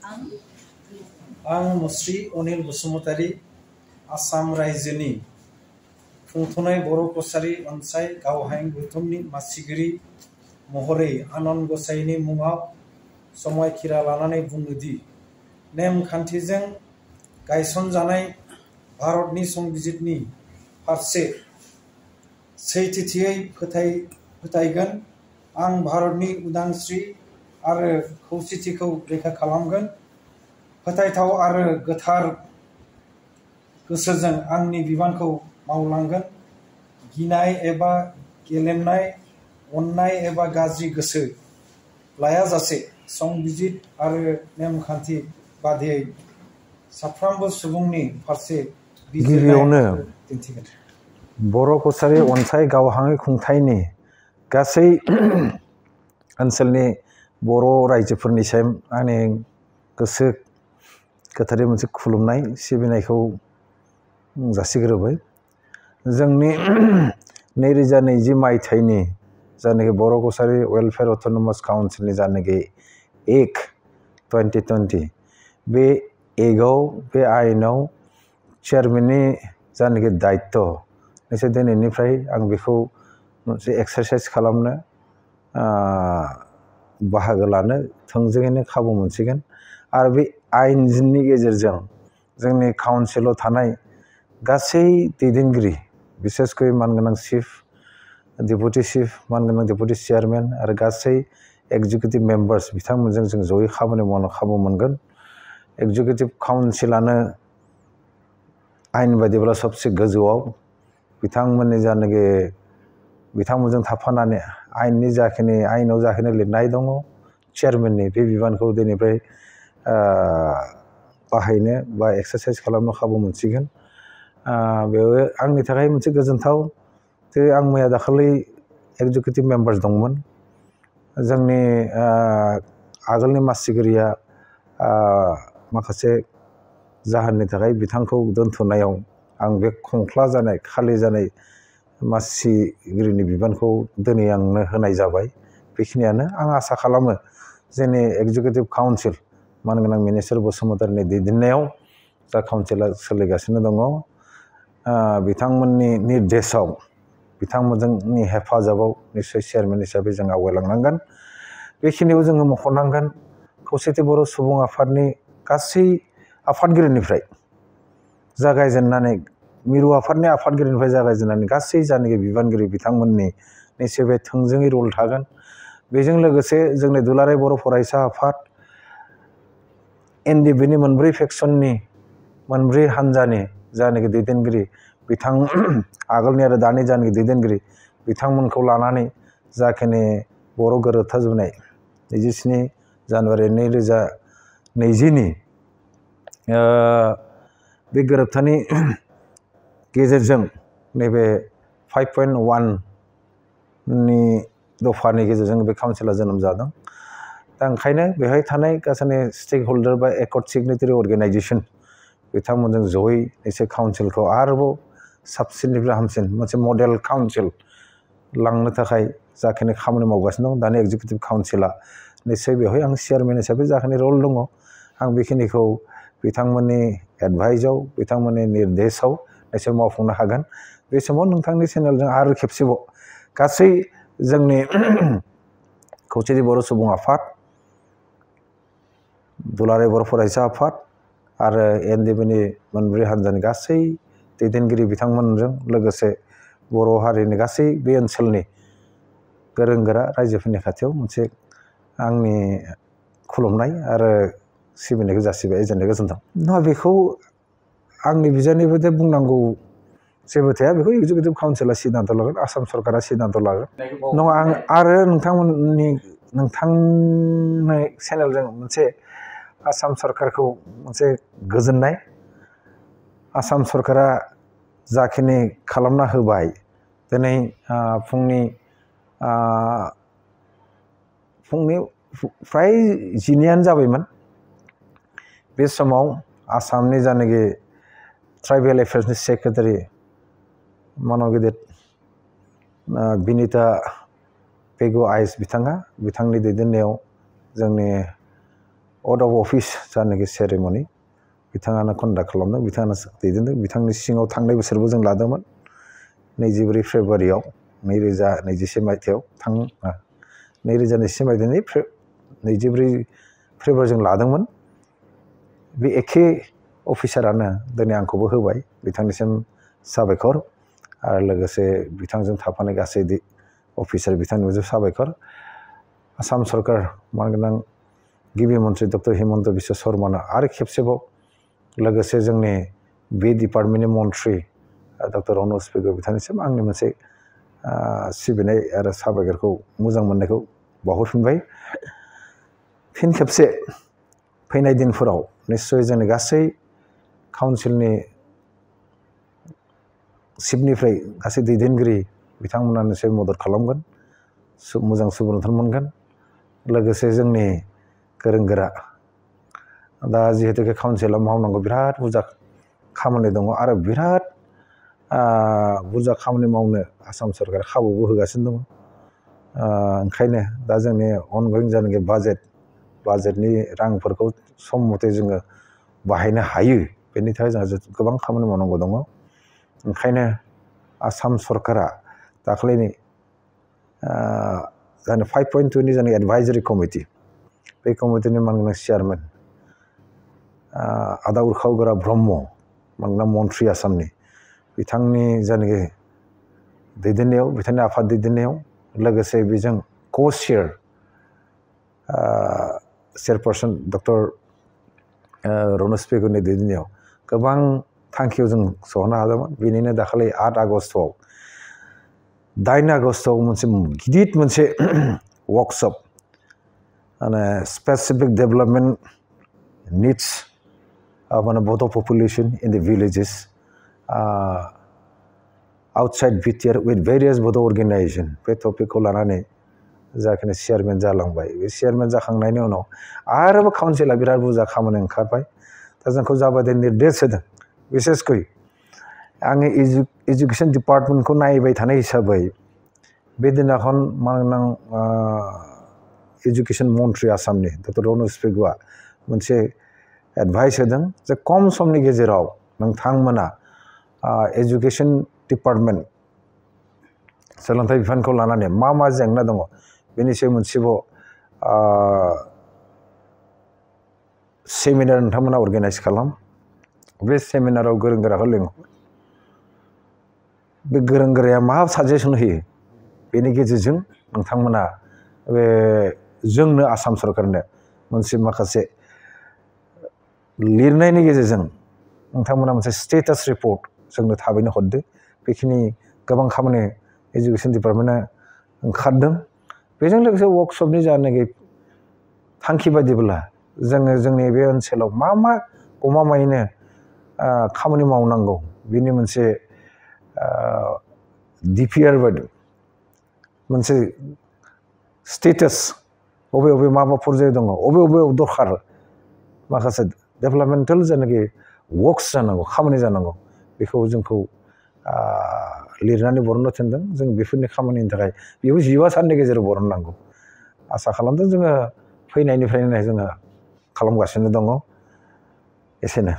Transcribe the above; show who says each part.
Speaker 1: आं मुस्रि अनिल बसुमतारी आसाम रायजोनि खुंथानाय बर' कसारी अनसाय गावहाय गौथुमनि मासिगिरि महरै आनन्द गसाइनि मुङाव समायखिरा लानानै बुङो दि नेमखान्थिजों गायसनजानाय भारतनि संबिजितनि फारसे सैथोथियै फोथायगोन। आं भारतनि उदांस्रि आरो खौसेथिखौ रैखा खालामगोन। फोथायथाव आरो गोथार गोसोजों आंनि बिबानखौ मावलांगोन। गिनाय एबा गेलेमनाय, अननाय एबा गाज्रि गोसो लायाजासे संबिजित आरो नेमखान्थि बादियै साफ्रोमबो सुबुंनि फारसे
Speaker 2: गिबियावनो
Speaker 1: दिन्थिगोन।
Speaker 2: बर' कसारी अनसाय गावहाङै खुंथायनि गासै ओनसोलनि बर' रायजोफोरनिसिम आंनि गोसो गोथारै मोनसे खुलुमनाय सिबिनायखौ जासिग्रोबाय। जोंनि 2020 मायथाइनि जायनाखि बर' कसारी वेलफेयार अट'नमास काउन्सिलनि जायनाखि एक्ट 2020 बे एक्टआव बे आयेनाव चेयारमेननि जायनाखि दायित्व निसय दिनैनिफ्राय आं बेखौ मोनसे एक्सारसाइज खालामनो बाहागो लानो थोंजोङैनो खाबु मोनसिगोन। आरो बे आयेननि गेजेरजों जोंनि काउन्सिलाव थानाय गासै दैदेनगिरि बिसेसकै मानगोनां चिफ, डेपुटि चिफ, मानगोनां डेपुटि चेयारमेन आरो गासै एक्जिकिउटिभ मेम्बार्स बिथांमोनजों जों जयै खामानि मावनो खाबु मोनगोन। एक्जिकिउटिभ काउन्सिलानो आयेन बायदिब्ला सबसे गोजौआव बिथांमोननि जायनाखि बिथांमोनजों थाफानानै आयेननि जाखिनि आयेनाव जाखिनि लिरनाय दङ चेयारमेननि बे बिबानखौ दिनैफ्राय बाहायनो बा एक्सारसाइज खालामनो खाबु मोनसिगोन। बेयाव आंनि थाखाय मोनसे गोजोनथाव जे आं मैया दाखालि एक्जिकिउटिभ मेम्बार्स दंमोन। जोंनि आगोलनि मासिगिरिया माखासे जाहोननि थाखाय बिथांखौ दोनथ'नायाव आं बे खंख्ला जानाय खालि जानाय मासिगिरिनि बिबानखौ दिनै आंनो होनाय जाबाय। बेखिनियानो आं आसा खालामो जोंनि एक्जिकिउटिभ काउन्सिल मानगोनां मिनिस्टार बसुमतारीनि दैदेननायाव जा काउन्सिला सोलिगासिनो दङ बिथांमोननि निर्देशआव बिथांमोननि हेफाजाबाव निस्सय चेयारमेन हिसाबै जों आवगायलांनांगोन। बेखिनियाव जोङो मख'नांगोन खौसेथि बर' सुबुं आफादनि गासै आफादगिरिनिफ्राय जागायजेननानै मिरु आफादनि आफादगिरिनिफ्राय जागायजेननानै गासै जायनाखि बिबानगिरि बिथांमोननि निस्सय बे थोंजोङै रल थागोन। बेजों लोगोसे जोंनि दुलाराय बर' फरायसा आफाद एनडिबिनि मोनब्रै फेक्सननि मोनब्रै हान्जानि जायनाखि दैदेनगिरि बिथां आगोलनि आरो दानि जायनाखि दैदेनगिरि बिथांमोनखौ लानानै जाखिनि बर' गोरोबथा जुनाय 27 जानुवारि 2020नि बे गोरोबथानि गेजेरजों नैबे 5.1 नि दफानि गेजेरजों बे काउन्सिला जोनोम जादों। दा ओंखायनो बेवहाय थानाय गासैनि स्टेक हल्डार बा एकर्ड सिगनेटारि अर्गेनाइजेसन बिथांमोनजों जयै एसे काउन्सिलखौ आरोबाव साबसिननिफ्राय हामसिन मोनसे मडेल काउन्सिल लांनो थाखाय जाखिनि खामानि मावगासिनो दं दानि एक्जिकिउटिभ काउन्सिला निस्सय बेवहाय आं चेयारमेन हिसाबै जाखिनि रल दङ आं बेखिनिखौ बिथांमोननि एडभाइसआव बिथांमोननि निर्देशआव निस्सय मावफुंनो हागोन। बे समाव नोंथांनि चेनेलजों आरो खेबसेबाव गासै जोंनि खौसेथि बर' सुबुं आफाद, दुलाराय बर' फरायसा आफाद आरो एनडिबिनि मोनब्रै हान्जानि गासै दैदेनगिरि बिथांमोनजों लोगोसे बर' हारिनि गासै बे ओनसोलनि गोरों गोरा रायजोफोरनि खाथियाव मोनसे आंनि खुलुमनाय आरो सिबिनायखौ जासिबाय। एजेन्टआ गोजोन्थों। नङा बेखौ आंनि बिजाबनिफ्राय बुंनांगौ जेबो थाया। बेखौ एक्जिकिउटिभ काउन्सिला सिद्धान्त लागोन, आसाम सरकारा सिद्धान्त लागोन। नङा आं आरो नोंथांनि चेनेलजों मोनसे आसाम सरकारखौ मोनसे गोजोननाय आसाम सरकारा जाखिनि खालामना होबाय दिनै फुंनि फ्राय 9 जाबायमोन बे समाव आसामनि जायनाखि ट्राइबेल एफेयार्सनि सेक्रेटारि मानव गेदेर बिनिता पेगु आइस बिथाङा बिथांनि दैदेननायाव जोंनि अथ अफ अफिस जानाखि सेरेमनि बिथाङानो कन्डाक्ट खालामदों, बिथाङानो दैदेनदों। बिथांनि सिङाव थांनाय बोसोरबो जों लादोंमोन 24 फेब्रुवारियाव 2021 मायथाइयाव 2021 मायथाइनि 24 फेब्रुवारि जों लादोंमोन। बे एखे अफिसारानो दिनै आंखौबो होबाय, बिथांनिसिम साबायखर। आरो लोगोसे बिथांजों थाफानाय गासै अफिसार बिथांनिबो साबायखर। आसाम सरकार मानगोनां गिबि मन्थ्रि डक्टर हिमन्त बिश्व शर्मानो आरो खेबसेबाव लोगोसे जोंनि बे डिपार्टमेन्टनि मन्थ्रि डक्टर अनुज पेगु बिथांनिसिम आंनि मोनसे सिबिनाय आरो साबायखरखौ मोजां मोननायखौ बावहरफिनबाय। फिन खेबसे फैनाय दिनफोराव निस्सय जोंनि गासै काउन्सिलनि सिपनिफ्राय गासै दैदेनगिरि बिथांमोना निस्सय मदद खालामगोन, मोजां सुबुरुन मोनगोन। लोगोसे जोंनि गोरों गोरा दा जिहेतु काउन्सिलाव मावनांगौ बिराद बुरजा खामानि दङ आरो बिराद बुरजा खामानि मावनो आसाम सरकारा खाबुबो होगासिनो दङ। ओंखायनो दा जोंनि अनगयिं जानाखि बाजेटनि रांफोरखौ सम मथे जोङो बाहायनो हायो, बेनि थाखाय जोंहा गोबां खामानि मावनांगौ दङ। ओंखायनो आसाम सरकारा दाख्लैनि जानो 5.2 नि जानाय एडभाइजारि कमिटि, बे कमिटिनि मानगोनां चेयारमेन आदा उर्खाव गोरा ब्रह्म मानगोनां मन्थ्रि आसामनि बिथांनि जानाखि दैदेननायाव, बिथांनि आफाद दैदेननायाव लोगोसे बेजों चेयारपारसन डक्टर रनज पेगुनि दैदेननायाव गोबां थांखियाव जों सहैनो हादोंमोन। बेनिनो दाखालि 8 आगस्तआव 9 आगस्तआव गिदिर मोनसे वर्कशप माने स्पेसिफिक डेभेलपमेन्ट निड्स माने बड' population in the villages outside BTR with various Bodo' organisation, बे टपिकखौ लानानै जाखिनि चेयारमेन जालांबाय, बे चेयारमेन जाखांनायनि उनाव आरोबाव काउन्सिला बिराद बुरजा खामानि ओंखारबाय। दा जोंखौ जाबादि निर्देश होदों, बिसेसकै आङो एजुकेसन डिपार्टमेन्टखौ नायबाय थानाय हिसाबै बे दिनाखन मानगोनां एजुकेसन मन्थ्रि आसामनि डक्टर रनज पेगुआ मोनसे एडभाइस होदों जे खम समनि गेजेराव नोंथांमोना एजुकेसन डिपार्टमेन्ट सोलोंथाइ बिफानखौ लानानै मा मा जेंना दङ बेनि सायाव मोनसेबाव सेमिनार नोंथांमोना अर्गानाइज खालाम। बे सेमिनाराव गोरों गोराखौ लिंहर, बे गोरों गोराया मा साजेसन होयो बेनि गेजेरजों नोंथांमोना बे जोंनो आसाम सरकारनो मोनसे माखासे लिरनायनि गेजेरजों नोंथांमोना मोनसे स्टेटास रिपर्ट जोंनो थाबैनो हरदो। बेखिनि गोबां खामानि एजुकेसन डिपार्टमेन्टआ ओंखारदों। बेजों लोगोसे वर्कशपनि जानाखि थांखि बायदिब्ला जोङो जोंनि बे ओनसोलाव मा गमामायैनो खामानि मावनांगौ बेनि मोनसे डिपिआर बायदि मोनसे स्टेटास, बबे मा पर्याय दङ, बबे दरखार माखासे डेभेलपमेन्टेल जानाखि वर्कस जानांगौ, खामानि जानांगौ, बेखौ जोंखौ लिरनानै बरननो थिनदों। जों बेफोरनि खामानिनि थाखाय बेबो 15 साननि गेजेराव बरननांगौ। आसा खालामदों जोङो फैनायनिफ्रायनो जोङो खालामगासिनो दङ। एसेनो।